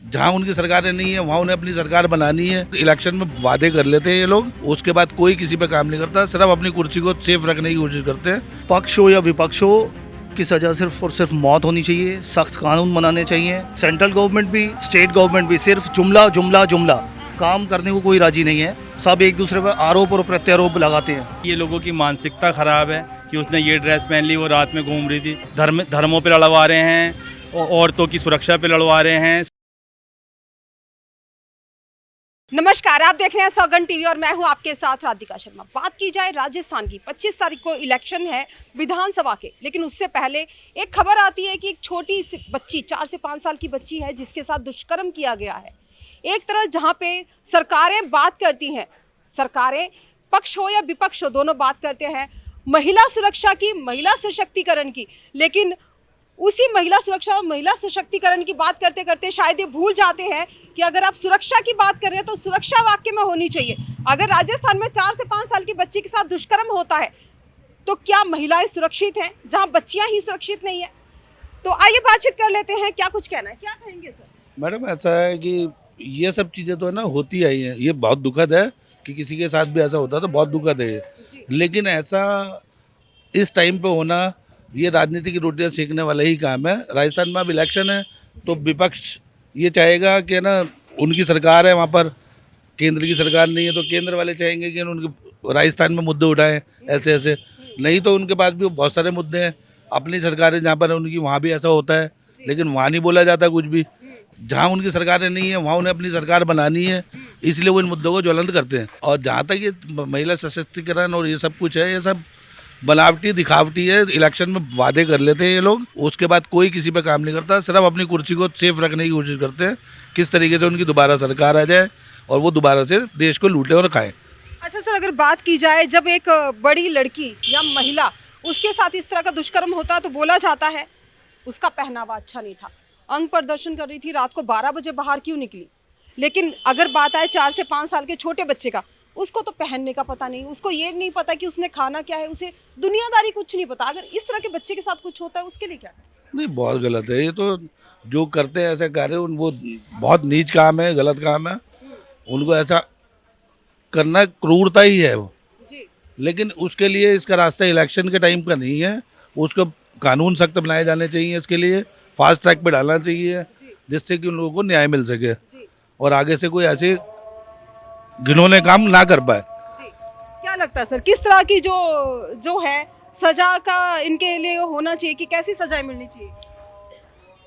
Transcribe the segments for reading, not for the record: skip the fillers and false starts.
जहाँ उनकी सरकारें नहीं है वहाँ उन्हें अपनी सरकार बनानी है। इलेक्शन में वादे कर लेते हैं ये लोग, उसके बाद कोई किसी पे काम नहीं करता, सिर्फ अपनी कुर्सी को सेफ रखने की कोशिश करते हैं। पक्ष हो या विपक्ष हो, की सजा सिर्फ और सिर्फ मौत होनी चाहिए। सख्त कानून बनाने चाहिए। सेंट्रल गवर्नमेंट भी, स्टेट गवर्नमेंट भी सिर्फ जुमला जुमला जुमला, काम करने को कोई राजी नहीं है। सब एक दूसरे पर आरोप और प्रत्यारोप लगाते हैं। ये लोगों की मानसिकता खराब है कि उसने ये ड्रेस पहन ली, वो रात में घूम रही थी। धर्मों पे लड़वा रहे हैं, औरतों की सुरक्षा पे लड़वा रहे हैं। नमस्कार, आप देख रहे हैं सौगंध टीवी और मैं हूं आपके साथ राधिका शर्मा। बात की जाए राजस्थान की, 25 तारीख को इलेक्शन है विधानसभा के, लेकिन उससे पहले एक खबर आती है कि एक छोटी सी बच्ची, 4 से 5 साल की बच्ची है जिसके साथ दुष्कर्म किया गया है। एक तरह जहां पे सरकारें बात करती हैं, सरकारें पक्ष हो या विपक्ष हो, दोनों बात करते हैं महिला सुरक्षा की, महिला सशक्तिकरण की, लेकिन उसी महिला सुरक्षा और महिला सशक्तिकरण की बात करते करते शायद ये भूल जाते हैं कि अगर आप सुरक्षा की बात कर रहे हैं तो सुरक्षा वाकई में होनी चाहिए। अगर राजस्थान में 4 से 5 साल की बच्ची के साथ दुष्कर्म होता है तो क्या महिलाएं सुरक्षित हैं जहां बच्चियां ही सुरक्षित नहीं है? तो आइए बातचीत कर लेते हैं, क्या कुछ कहना है, क्या कहेंगे सर? मैडम ऐसा है कि ये सब चीज़ें तो है ना होती आई हैं, ये बहुत दुखद है कि किसी के साथ भी ऐसा होता है तो बहुत दुखद है ये। लेकिन ऐसा इस टाइम पे होना, ये राजनीति की रोटियां सेकने वाला ही काम है। राजस्थान में अब इलेक्शन है तो विपक्ष ये चाहेगा कि ना उनकी सरकार है, वहाँ पर केंद्र की सरकार नहीं है तो केंद्र वाले चाहेंगे कि उनके राजस्थान में मुद्दे उठाएं ऐसे ऐसे। नहीं तो उनके पास भी बहुत सारे मुद्दे हैं, अपनी सरकारें जहाँ पर है उनकी वहाँ भी ऐसा होता है, लेकिन वहाँ नहीं बोला जाता कुछ भी। जहाँ उनकी सरकारें नहीं है वहाँ उन्हें अपनी सरकार बनानी है, इसलिए वो इन मुद्दों को ज्वलंत करते हैं। और जहाँ तक ये महिला सशक्तिकरण और ये सब कुछ है, ये सब बनावटी दिखावटी है। इलेक्शन में वादे कर लेते हैं ये लोग, उसके बाद कोई किसी पे काम नहीं करता, सिर्फ अपनी कुर्सी को सेफ रखने की कोशिश करते हैं किस तरीके से उनकी दोबारा सरकार आ जाए और वो दोबारा से देश को लूटे और खाएं। अच्छा सर, अगर बात की जाए जब एक बड़ी लड़की या महिला उसके साथ इस तरह का दुष्कर्म होता है तो बोला जाता है उसका पहनावा अच्छा नहीं था, अंग प्रदर्शन कर रही थी, रात को 12 बजे बाहर क्यों निकली। लेकिन अगर बात आए 4 से 5 साल के छोटे बच्चे का, उसको तो पहनने का पता नहीं, उसको ये नहीं पता कि उसने खाना क्या है, उसे दुनियादारी कुछ नहीं पता। अगर इस तरह के बच्चे के साथ कुछ होता है उसके लिए क्या है? नहीं, बहुत गलत है ये तो। जो करते हैं ऐसे कार्य वो बहुत नीच काम है, गलत काम है। उनको ऐसा करना क्रूरता ही है वो। जी। लेकिन उसके लिए इसका रास्ता इलेक्शन के टाइम का नहीं है, उसको कानून सख्त बनाए जाने चाहिए, इसके लिए फास्ट ट्रैक पे डालना चाहिए जिससे कि उन लोगों को न्याय मिल सके और आगे से कोई ऐसे घिनौने काम ना कर पाए। जी। क्या लगता है सर, किस तरह की जो है सजा का इनके लिए होना चाहिए कि कैसी सजाएं मिलनी चाहिए?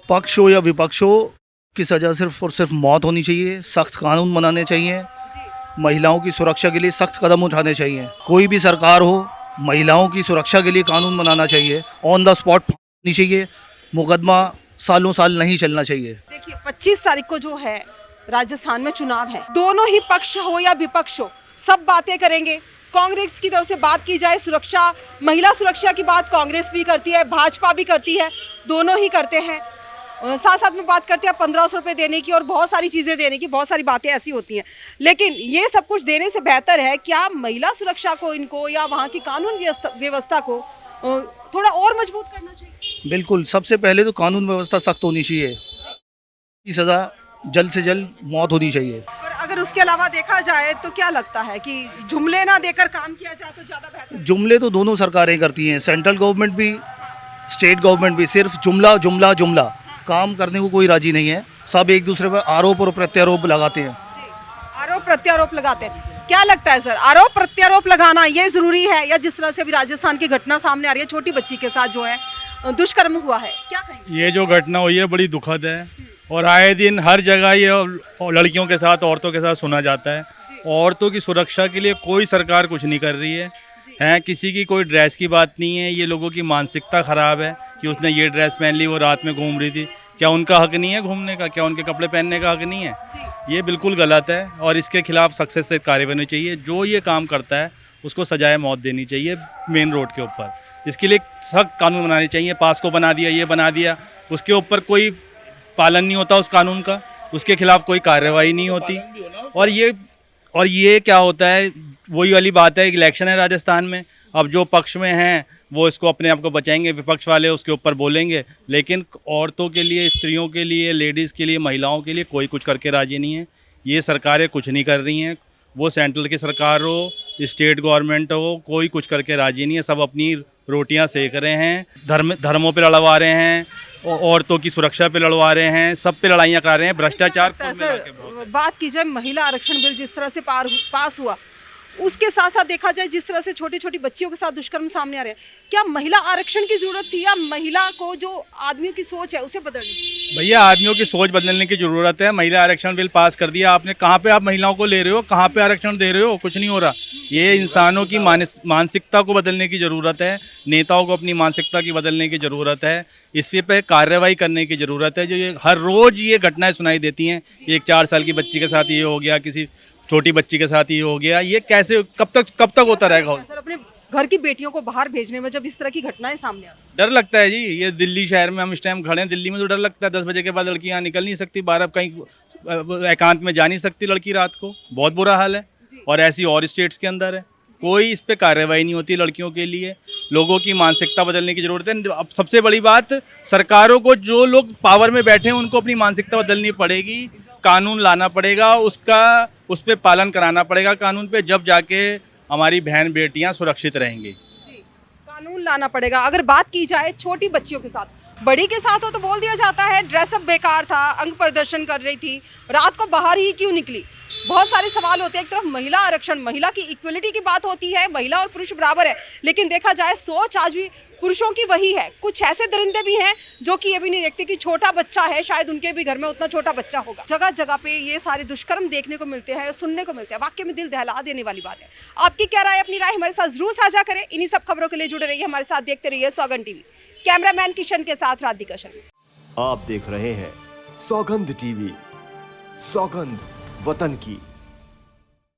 पक्ष हो या विपक्ष हो, की सजा सिर्फ और सिर्फ मौत होनी चाहिए। सख्त कानून बनाने चाहिए। महिलाओं की सुरक्षा के लिए सख्त कदम उठाने चाहिए। कोई भी सरकार हो, महिलाओं की सुरक्षा के लिए कानून बनाना चाहिए। ऑन द स्पॉट होनी चाहिए, मुकदमा सालों साल नहीं चलना चाहिए। देखिए 25 तारीख को जो है राजस्थान में चुनाव है, दोनों ही पक्ष हो या विपक्ष हो सब बातें करेंगे। कांग्रेस की तरफ से बात की जाए सुरक्षा, महिला सुरक्षा की बात कांग्रेस भी करती है, भाजपा भी करती है, दोनों ही करते हैं। साथ साथ में बात करते हैं 1500 रुपये देने की और बहुत सारी चीज़ें देने की, बहुत सारी बातें ऐसी होती हैं। लेकिन ये सब कुछ देने से बेहतर है क्या महिला सुरक्षा को इनको या वहाँ की कानून व्यवस्था को थोड़ा और मजबूत करना चाहिए? बिल्कुल, सबसे पहले तो कानून व्यवस्था सख्त होनी चाहिए। की सज़ा जल्द से जल्द मौत होनी चाहिए। और अगर उसके अलावा देखा जाए तो क्या लगता है कि जुमले ना देकर काम किया जाए तो ज़्यादा बेहतर? जुमले तो दोनों सरकारें करती हैं, सेंट्रल गवर्नमेंट भी, स्टेट गवर्नमेंट भी, सिर्फ जुमला जुमला जुमला, काम करने को कोई राजी नहीं है। सब एक दूसरे पर आरोप और प्रत्यारोप लगाते हैं। आरोप प्रत्यारोप लगाते हैं। क्या लगता है सर, आरोप प्रत्यारोप लगाना ये जरूरी है या जिस तरह से अभी राजस्थान की घटना सामने आ रही है, छोटी बच्ची के साथ जो है दुष्कर्म हुआ है, क्या कहेंगे? ये जो घटना हुई है बड़ी दुखद है और आए दिन हर जगह ये लड़कियों के साथ, औरतों के साथ सुना जाता है। औरतों की सुरक्षा के लिए कोई सरकार कुछ नहीं कर रही है। किसी की कोई ड्रेस की बात नहीं है। ये लोगों की मानसिकता खराब है कि उसने ये ड्रेस पहन ली, वो रात में घूम रही थी। क्या उनका हक नहीं है घूमने का? क्या उनके कपड़े पहनने का हक नहीं है? ये बिल्कुल गलत है और इसके खिलाफ सख्त से कार्रवाई होनी चाहिए। जो ये काम करता है उसको सजाए मौत देनी चाहिए मेन रोड के ऊपर। इसके लिए सख्त कानून बनाने चाहिए। पास को बना दिया, ये बना दिया, उसके ऊपर कोई पालन नहीं होता उस कानून का, उसके खिलाफ कोई कार्रवाई नहीं होती। और ये क्या होता है, वही वाली बात है, इलेक्शन है राजस्थान में, अब जो पक्ष में हैं वो इसको अपने आप को बचाएंगे, विपक्ष वाले उसके ऊपर बोलेंगे, लेकिन औरतों के लिए, स्त्रियों के लिए, लेडीज़ के लिए, महिलाओं के लिए कोई कुछ करके राजी नहीं है। ये सरकारें कुछ नहीं कर रही हैं, वो सेंट्रल की सरकार हो, स्टेट गवर्नमेंट हो, कोई कुछ करके राजी नहीं है। सब अपनी रोटियां सेक रहे हैं, धर्मों पे लड़वा रहे हैं, औरतों की सुरक्षा पे लड़वा रहे हैं, सब पे लड़ाइयाँ करा रहे हैं, भ्रष्टाचार कुल मिला के बहुत सर, बात की जाए महिला आरक्षण बिल जिस तरह से पास हुआ, उसके साथ साथ देखा जाए जिस तरह से छोटी छोटी बच्चियों के साथ दुष्कर्म सामने आ रहे हैं, क्या महिला आरक्षण की जरूरत थी या महिला को जो आदमियों की सोच है उसे बदलनी? भैया आदमियों की सोच बदलने की ज़रूरत है। महिला आरक्षण बिल पास कर दिया आपने, कहाँ पे आप महिलाओं को ले रहे हो, कहाँ पे आरक्षण दे रहे हो? कुछ नहीं हो रहा। ये इंसानों की मानसिकता को बदलने की ज़रूरत है, नेताओं को अपनी मानसिकता की बदलने की ज़रूरत है, इसी पे कार्रवाई करने की ज़रूरत है। जो ये हर रोज़ ये घटनाएँ सुनाई देती हैं, एक 4 साल की बच्ची के साथ ये हो गया, किसी छोटी बच्ची के साथ ये हो गया, ये कैसे कब तक होता रहेगा? सर, अपने घर की बेटियों को बाहर भेजने में जब इस तरह की घटनाएं सामने आती डर लगता है जी। ये दिल्ली शहर में हम इस टाइम खड़े हैं, दिल्ली में तो डर लगता है। 10 बजे के बाद लड़कियां निकल नहीं सकती, 12 कहीं एकांत में जा नहीं सकती लड़की रात को, बहुत बुरा हाल है। और ऐसी और स्टेट्स के अंदर है, कोई इस पे कार्रवाई नहीं होती लड़कियों के लिए। लोगों की मानसिकता बदलने की ज़रूरत है। अब सबसे बड़ी बात, सरकारों को, जो लोग पावर में बैठे हैं उनको अपनी मानसिकता बदलनी पड़ेगी, कानून लाना पड़ेगा, उस पर पालन कराना पड़ेगा कानून पे, जब जाके हमारी बहन बेटियां सुरक्षित रहेंगी। जी, कानून लाना पड़ेगा। अगर बात की जाए छोटी बच्चियों के साथ, बड़ी के साथ हो तो बोल दिया जाता है ड्रेसअप बेकार था, अंग प्रदर्शन कर रही थी, रात को बाहर ही क्यों निकली। बहुत सारे सवाल होते हैं। एक तरफ महिला आरक्षण, महिला की इक्वलिटी की बात होती है, महिला और पुरुष बराबर है, लेकिन देखा जाए सोच आज भी पुरुषों की वही है। कुछ ऐसे दरिंदे भी हैं जो कि ये भी नहीं देखते कि छोटा बच्चा है, शायद उनके भी घर में उतना छोटा बच्चा होगा। जगह जगह पे ये सारे दुष्कर्म देखने को मिलते हैं, सुनने को मिलते हैं। वाकई में दिल दहला देने वाली बात है। आपकी क्या राय, अपनी राय हमारे साथ जरूर साझा करें। इन्हीं सब खबरों के लिए जुड़े रहिए हमारे साथ, देखते रहिए सौगंध टीवी। कैमरामैन किशन के साथ राधिका शर्मा। आप देख रहे हैं सौगंध टीवी, सौगंध वतन की।